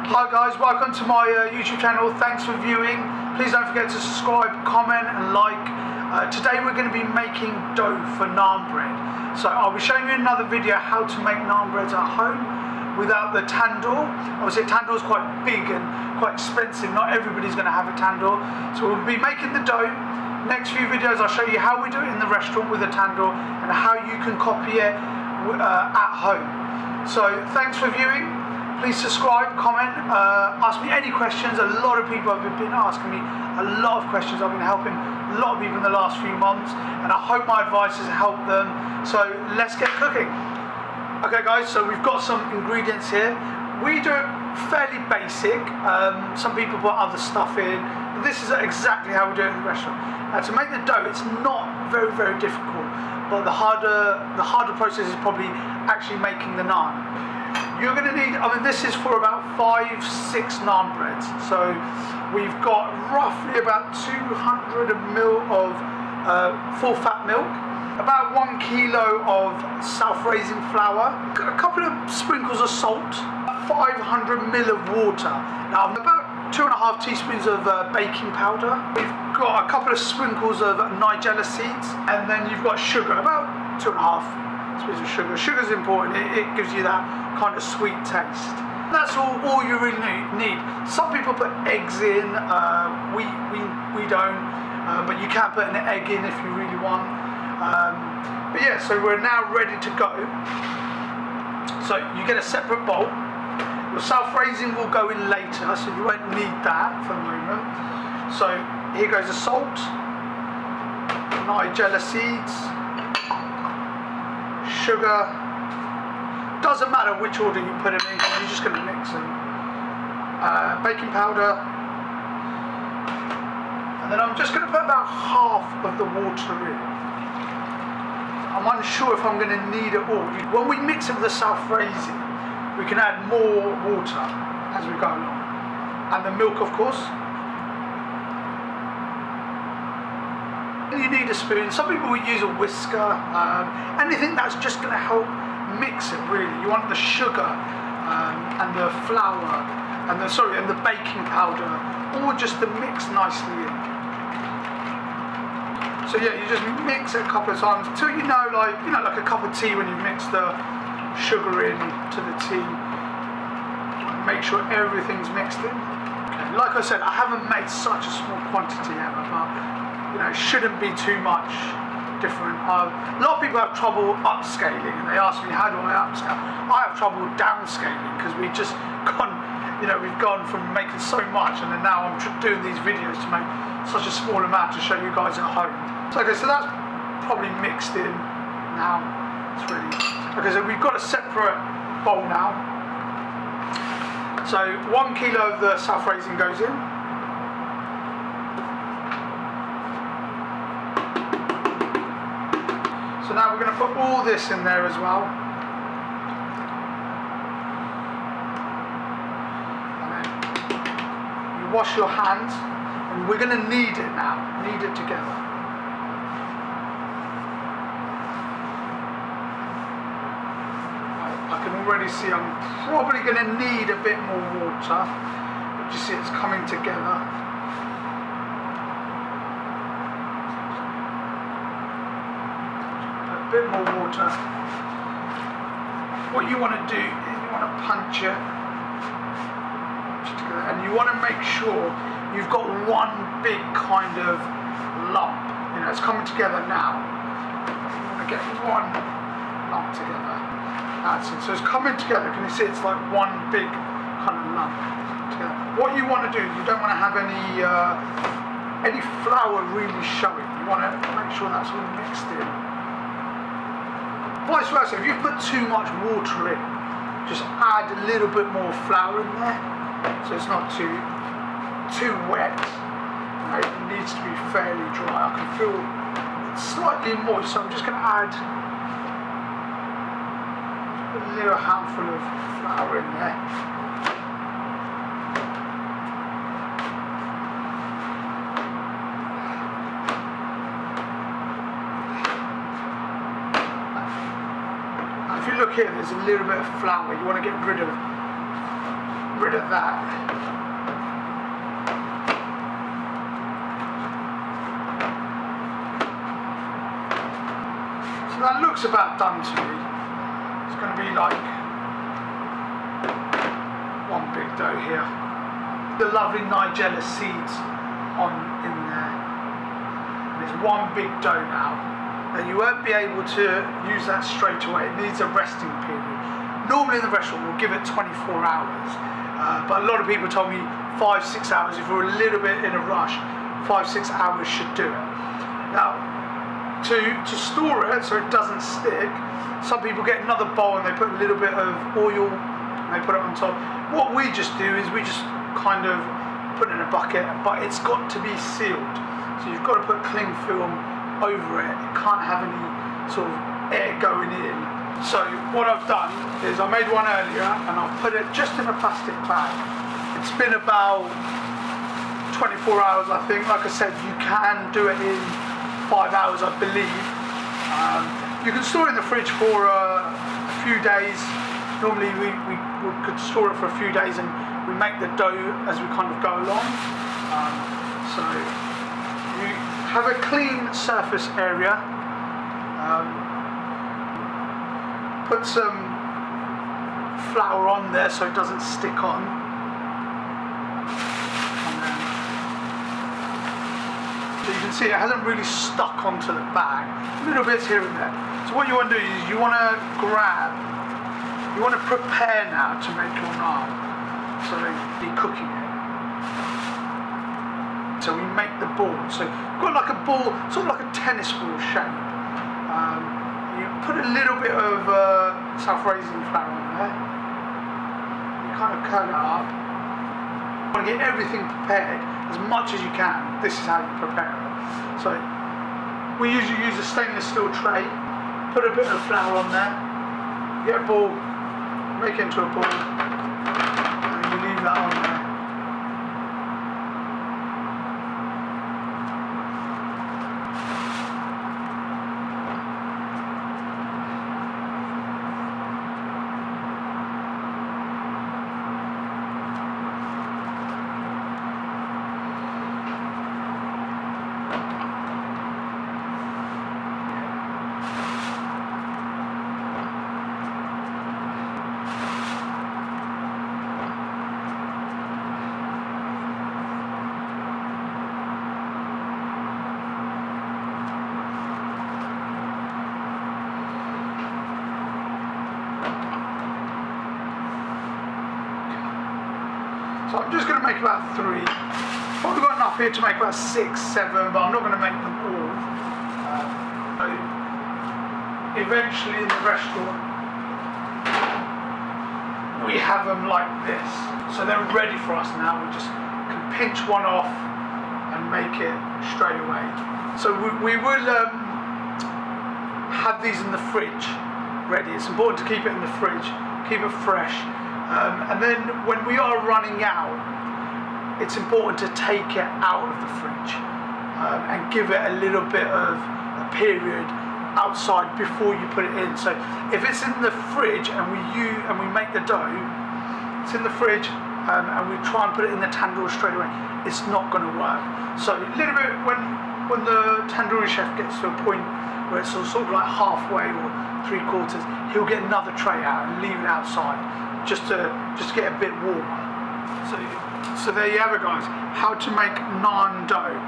Hi guys, welcome to my YouTube channel. Thanks for viewing. Please don't forget to subscribe, comment and like. Today we're going to be making dough for naan bread. So I'll be showing you another video how to make naan breads at home without the tandoor. Obviously a tandoor is quite big and quite expensive. Not everybody's going to have a tandoor. So we'll be making the dough. Next few videos I'll show you how we do it in the restaurant with a tandoor and how you can copy it at home. So thanks for viewing. Please subscribe, comment, ask me any questions. A lot of people have been asking me a lot of questions. I've been helping a lot of people in the last few months and I hope my advice has helped them. So let's get cooking. Okay guys, so we've got some ingredients here. We do it fairly basic. Some people put other stuff in. But this is exactly how we do it in the restaurant. Now to make the dough, it's not very difficult, but the harder process is probably actually making the naan. You're going to need, this is for about 5-6 naan breads. So we've got roughly about 200 ml of full fat milk, about 1 kilo of self-raising flour, a couple of sprinkles of salt, 500 ml of water. Now about 2.5 teaspoons of baking powder. We've got a couple of sprinkles of Nigella Seeds, and then you've got sugar, about 2.5 teaspoons of sugar. Sugar's important, it gives you that kind of sweet taste. That's all you really need. Some people put eggs in, we don't, but you can put an egg in if you really want. But yeah, so we're now ready to go. So you get a separate bowl. Your self-raising will go in later, so you won't need that for the moment. So here goes the salt, Nigella Seeds, sugar. Doesn't matter which order you put it in, you're just going to mix them. Baking powder, and then I'm just going to put about half of the water in. I'm unsure if I'm going to need it all. When we mix it with the self-raising, we can add more water as we go along, and the milk, of course. You need a spoon. Some people will use a whisker. Anything that's just going to help mix it, really. You want the sugar and the flour and the baking powder all just to mix nicely in. So yeah, you just mix it a couple of times until you know, like a cup of tea when you mix the sugar in to the tea. Make sure everything's mixed in. Okay. Like I said, I haven't made such a small quantity ever, but it shouldn't be too much different. A lot of people have trouble upscaling, and they ask me, how do I upscale? I have trouble downscaling because we've just gone, we've gone from making so much, and then now I'm doing these videos to make such a small amount to show you guys at home. So okay, so that's probably mixed in now. It's ready. Okay, so we've got a separate bowl now. So 1 kilo of the self-raising goes in. So now we're going to put all this in there as well. And then you wash your hands, and we're going to knead it now. Knead it together. I can already see I'm probably going to need a bit more water, but you see it's coming together. A bit more water. What you want to do is you want to punch it together, and you want to make sure you've got one big kind of lump. It's coming together now. You want to get one lump together. That's it. So it's coming together. Can you see it's like one big kind of lump together. What you want to do, you don't want to have any flour really showing. You want to make sure that's all mixed in. Vice versa, if you put too much water in, just add a little bit more flour in there, so it's not too wet. It needs to be fairly dry. I can feel it's slightly moist, so I'm just going to add a little handful of flour in there. If you look here, there's a little bit of flour. You want to get rid of rid of that. So that looks about done to me. It's going to be like one big dough here. The lovely Nigella Seeds in there. And it's one big dough now. And you won't be able to use that straight away. It needs a resting period. Normally in the restaurant we'll give it 24 hours. But a lot of people told me 5-6 hours. If we're a little bit in a rush, 5-6 hours should do it. Now, to store it so it doesn't stick, some people get another bowl and they put a little bit of oil and they put it on top. What we just do is we just kind of put it in a bucket, but it's got to be sealed. So you've got to put cling film over it. It can't have any sort of air going in. So what I've done is I made one earlier and I've put it just in a plastic bag. It's been about 24 hours, I think. Like I said, you can do it in 5 hours, I believe. You can store it in the fridge for a few days. Normally we could store it for a few days and we make the dough as we kind of go along. So you have a clean surface area. Put some flour on there so it doesn't stick on. So you can see it hasn't really stuck onto the bag. Little bits here and there. So what you want to do is you want to prepare now to make your naan. So be cooking it. So we make the ball. So we've got like a ball, sort of like a tennis ball shape. You put a little bit of self-raising flour on there. You kind of curl it up. You want to get everything prepared as much as you can. This is how you prepare it. So we usually use a stainless steel tray. Put a bit of flour on there. Get a ball, make it into a ball, and you leave that on there. So I'm just going to make about 3. Probably got enough here to make about 6, 7, but I'm not going to make them all. Eventually in the restaurant, we have them like this. So they're ready for us now. We just can pinch one off and make it straight away. So we will have these in the fridge ready. It's important to keep it in the fridge, keep it fresh. And then when we are running out, it's important to take it out of the fridge and give it a little bit of a period outside before you put it in. So if it's in the fridge and we make the dough, it's in the fridge and we try and put it in the tandoori straight away, it's not going to work. So a little bit when the tandoori chef gets to a point where it's sort of like halfway or 3/4, he'll get another tray out and leave it outside. Just to get a bit warmer. So there you have it, guys. How to make naan dough.